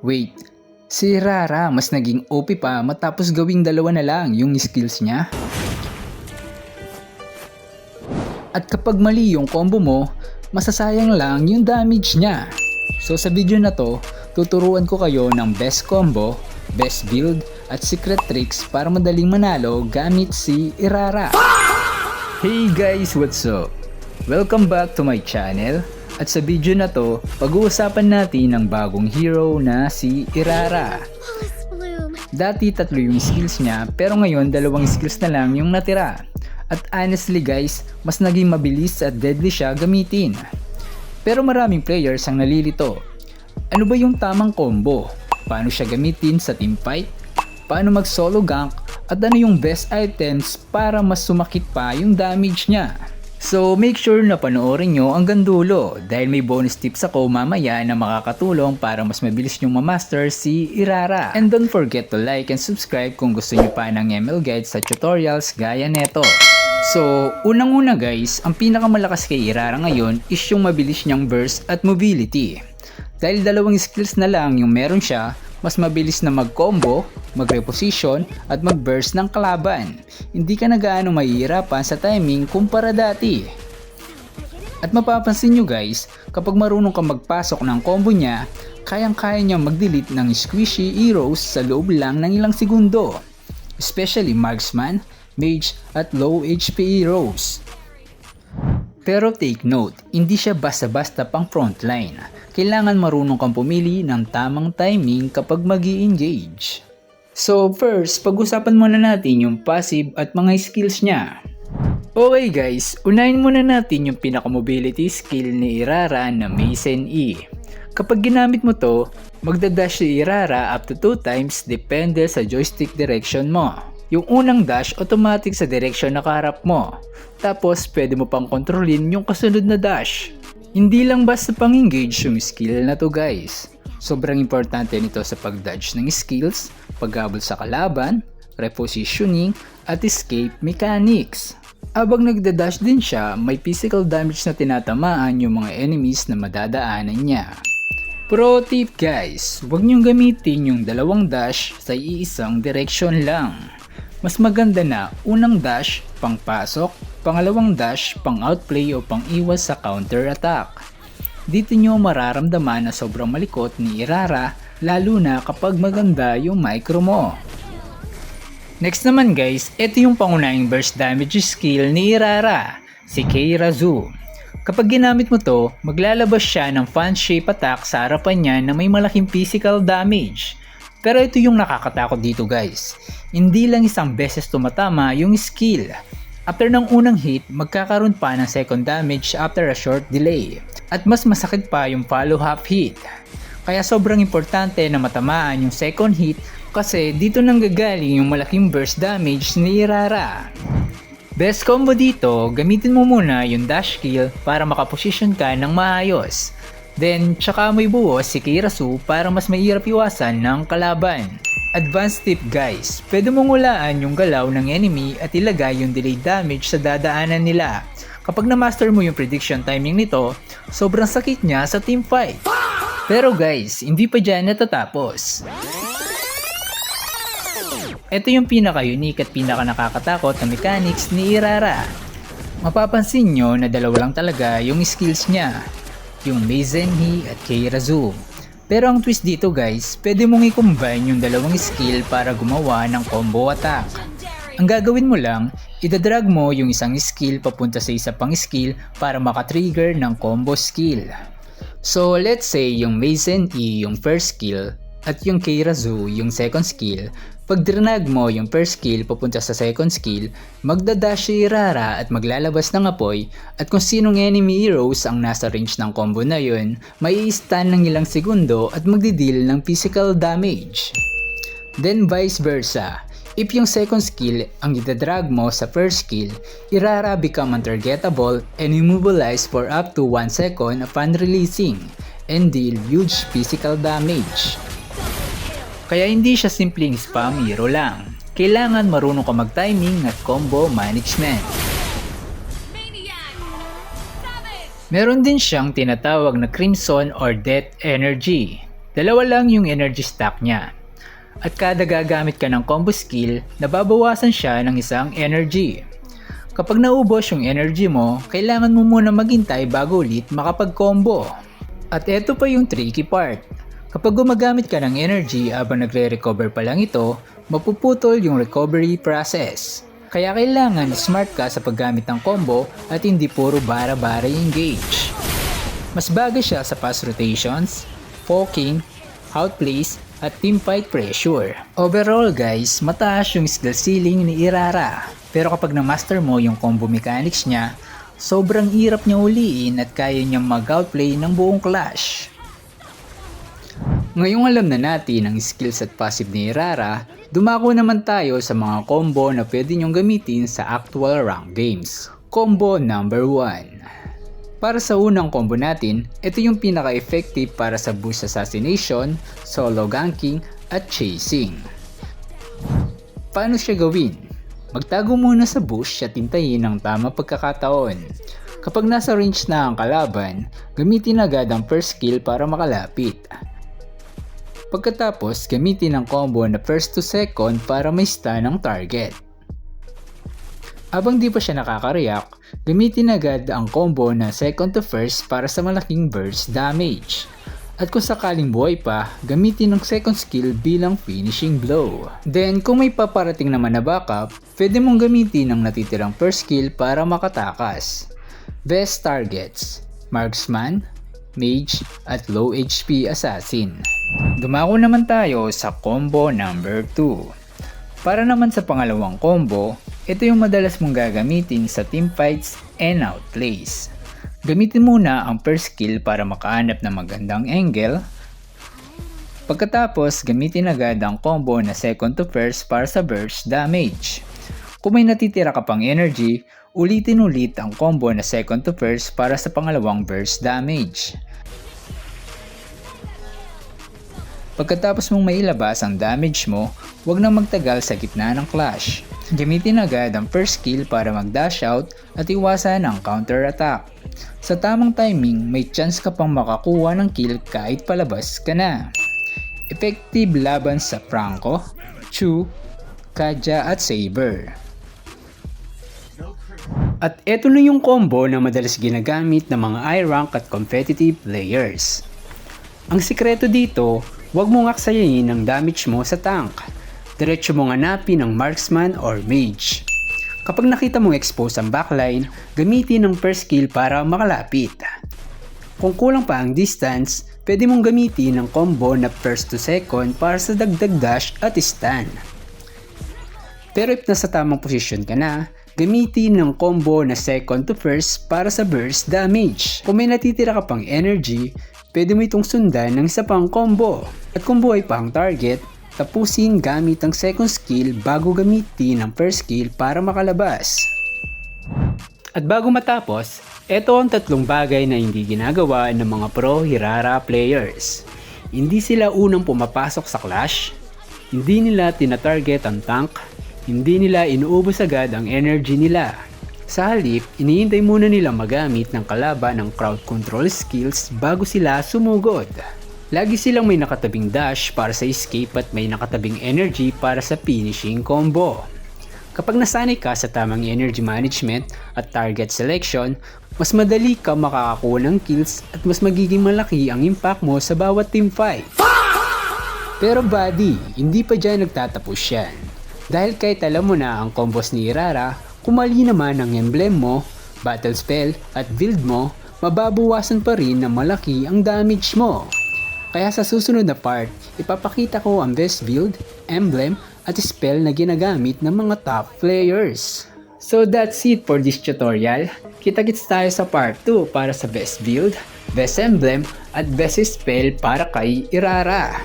Wait, si Rara mas naging OP pa matapos gawing dalawa na lang yung skills niya? At kapag mali yung combo mo, masasayang lang yung damage niya. So sa video na to, tuturuan ko kayo ng best combo, best build, at secret tricks para madaling manalo gamit si Irara. Hey guys, what's up? Welcome back to my channel. At sa video na to, pag-uusapan natin ng bagong hero na si Irara. Dati 3 yung skills niya, pero ngayon 2 skills na lang yung natira. At honestly guys, mas naging mabilis at deadly siya gamitin. Pero maraming players ang nalilito. Ano ba yung tamang combo? Paano siya gamitin sa teamfight? Paano mag solo gank? At ano yung best items para mas sumakit pa yung damage niya? So make sure na panoorin nyo hanggang dulo dahil may bonus tips ako mamaya na makakatulong para mas mabilis nyong ma-master si Irara. And don't forget to like and subscribe kung gusto nyo pa ng ML guides sa tutorials gaya neto. So unang-una guys, ang pinakamalakas kay Irara ngayon is yung mabilis niyang burst at mobility. Dahil 2 skills na lang yung meron siya, mas mabilis na mag-combo, mag-reposition, at mag-burst ng kalaban. Hindi ka na gaano mahihirapan sa timing kumpara dati. At mapapansin nyo guys, kapag marunong ka magpasok ng combo niya, kayang-kaya niya mag-delete ng squishy heroes sa loob lang ng ilang segundo. Especially marksman, mage, at low HP heroes. Pero take note, hindi siya basta-basta pang frontline. Kailangan marunong kang pumili ng tamang timing kapag mag-i-engage. So first, pag-usapan muna natin yung passive at mga skills niya. Okay guys, unahin muna natin yung pinaka-mobility skill ni Irara na Mazen E. Kapag ginamit mo to, magdadash si Irara up to 2 times depende sa joystick direction mo. Yung unang dash, automatic sa direction na kaharap mo. Tapos, pwede mo pang kontrolin yung kasunod na dash. Hindi lang basta pang-engage yung skill na to guys. Sobrang importante nito sa pag-dodge ng skills, paghabol sa kalaban, repositioning, at escape mechanics. Habang nagda-dash din siya, may physical damage na tinatamaan yung mga enemies na madadaanan niya. Pro tip guys, huwag niyong gamitin yung 2 dash sa iisang direction lang. Mas maganda na unang dash, pang pasok, pangalawang dash, pang outplay o pang iwas sa counter attack. Dito nyo mararamdaman na sobrang malikot ni Irara lalo na kapag maganda yung micro mo. Next naman guys, ito yung pangunahing burst damage skill ni Irara, si Keirazu. Kapag ginamit mo to, maglalabas siya ng fan shape attack sa harapan niya na may malaking physical damage. Pero ito yung nakakatakot dito guys. Hindi lang isang beses tumatama yung skill. After ng unang hit, magkakaroon pa ng second damage after a short delay. At mas masakit pa yung follow-up hit. Kaya sobrang importante na matamaan yung second hit kasi dito nang gagaling yung malaking burst damage ni Irara. Best combo dito, gamitin mo muna yung dash kill para makaposisyon ka ng maayos. Then, tsaka may buhos si Keirazu para mas mahirap iwasan ng kalaban. Advanced tip guys, pwede mong hulaan yung galaw ng enemy at ilagay yung delayed damage sa dadaanan nila. Kapag na-master mo yung prediction timing nito, sobrang sakit niya sa teamfight. Pero guys, hindi pa dyan natatapos. Ito yung pinaka-unique at pinaka-nakakatakot na mechanics ni Irara. Mapapansin nyo na 2 lang talaga yung skills niya, yung Mazen E at Keirazu. Pero ang twist dito guys, pwede mong i-combine yung 2 skill para gumawa ng combo attack. Ang gagawin mo lang, idadrag mo yung isang skill papunta sa isa pang skill para makatrigger ng combo skill. So let's say yung Mazen E yung first skill at yung Keirazu yung second skill. Pag drinag mo yung first skill papunta sa second skill, magdadash si Irara at maglalabas ng apoy at kung sinong enemy heroes ang nasa range ng combo na yun, may i-stun ng ilang segundo at magdideal ng physical damage. Then vice versa, if yung second skill ang idadrag mo sa first skill, Irara become untargetable and immobilize for up to 1 second upon releasing and deal huge physical damage. Kaya hindi siya simpleng spam hero lang. Kailangan marunong ka mag-timing at combo management. Meron din siyang tinatawag na Crimson or Death Energy. Dalawa lang yung energy stack niya. At kada gagamit ka ng combo skill, nababawasan siya ng isang energy. Kapag naubos yung energy mo, kailangan mo muna maghintay bago ulit makapag-combo. At eto pa yung tricky part. Kapag gumagamit ka ng energy habang nagre-recover pa lang ito, mapuputol yung recovery process. Kaya kailangan smart ka sa paggamit ng combo at hindi puro bara-bara engage. Mas bagay siya sa fast rotations, poking, outplays, at teamfight pressure. Overall guys, mataas yung skill ceiling ni Irara. Pero kapag na-master mo yung combo mechanics niya, sobrang hirap niya uliin at kaya niyang mag-outplay ng buong clash. Ngayong alam na natin ang skills at passive ni Irara, dumako naman tayo sa mga combo na pwede niyong gamitin sa actual rank games. Combo number 1. Para sa unang combo natin, ito yung pinaka-effective para sa bush assassination, solo ganking, at chasing. Paano siya gawin? Magtago muna sa bush at hintayin ang tamang pagkakataon. Kapag nasa range na ang kalaban, gamitin agad ang first skill para makalapit. Pagkatapos, gamitin ang combo na first to second para may stun ang target. Habang di pa siya nakaka-react, gamitin agad ang combo na second to first para sa malaking burst damage. At kung sakaling buhay pa, gamitin ang second skill bilang finishing blow. Then kung may paparating naman na backup, pwede mong gamitin ang natitirang first skill para makatakas. Best targets: Marksman, Mage, at low HP Assassin. Dumako naman tayo sa combo number 2. Para naman sa pangalawang combo, ito yung madalas mong gagamitin sa teamfights and outplays. Gamitin muna ang first skill para makahanap ng magandang angle. Pagkatapos, gamitin agad ang combo na second to first para sa burst damage. Kung may natitira ka pang energy, ulitin ulit ang combo na second to first para sa pangalawang burst damage. Pagkatapos mong mailabas ang damage mo, huwag nang magtagal sa gitna ng clash. Gamitin agad ang first skill para mag-dash out at iwasan ang counter attack. Sa tamang timing, may chance ka pang makakuha ng kill kahit palabas ka na. Effective laban sa Franco, Chu, Kaja at Saber. At eto na yung combo na madalas ginagamit ng mga high rank at competitive players. Ang sikreto dito, huwag mong aksayain ang damage mo sa tank. Diretso mong hanapin ang marksman or mage. Kapag nakita mong expose ang backline, gamitin ang first skill para makalapit. Kung kulang pa ang distance, pwede mong gamitin ang combo na first to second para sa dagdag dash at stun. Pero if nasa tamang posisyon ka na, gamitin ang combo na second to first para sa burst damage. Kung may natitira ka pang energy, pwede mo itong sundan ng isa pang combo. At kung buhay pa ang target, tapusin gamit ang second skill bago gamitin ang first skill para makalabas. At bago matapos, ito ang tatlong bagay na hindi ginagawa ng mga pro Irara players. Hindi sila unang pumapasok sa clash, hindi nila tina-target ang tank, hindi nila inuubos agad ang energy nila. Sa halip, iniintay muna nila magamit ng kalaban ng crowd control skills bago sila sumugod. Lagi silang may nakatabing dash para sa escape at may nakatabing energy para sa finishing combo. Kapag nasanay ka sa tamang energy management at target selection, mas madali ka makakakuha ng kills at mas magiging malaki ang impact mo sa bawat teamfight. Pero buddy, hindi pa dyan nagtatapos yan. Dahil kahit alam mo na ang combos ni Irara, kung mali naman ang emblem mo, battle spell at build mo, mababawasan pa rin na malaki ang damage mo. Kaya sa susunod na part, ipapakita ko ang best build, emblem, at spell na ginagamit ng mga top players. So that's it for this tutorial. Kita-kits tayo sa part 2 para sa best build, best emblem, at best spell para kay Irara.